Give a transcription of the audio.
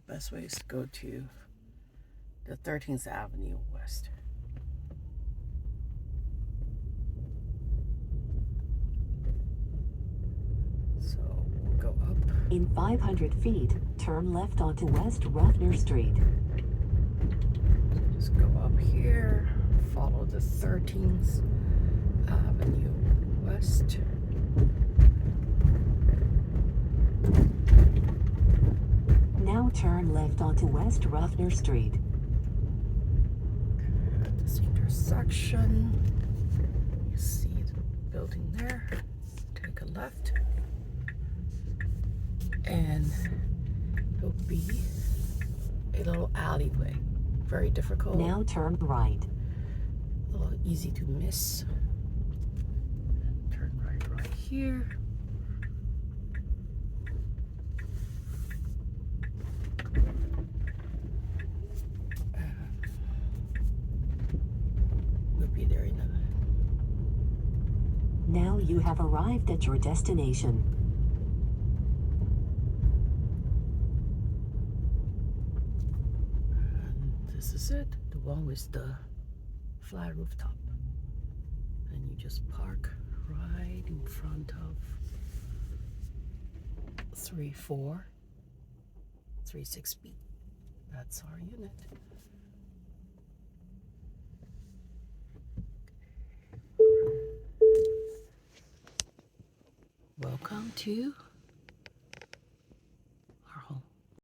The best way is to go to the 13th Avenue West. So we'll go up. In 500 feet, turn left onto West Ruffner Street. Just go up here, follow the 13th Avenue West. Now turn left onto West Ruffner Street. At this intersection, you see the building there. Take a left, and it'll be a little alleyway. Very difficult. Now turn right. A little easy to miss. Turn right here. We'll be there in a... Now you have arrived at your destination. And this is it, the one with the flat rooftop. And you just park right in front of 3436B. That's our unit. Welcome to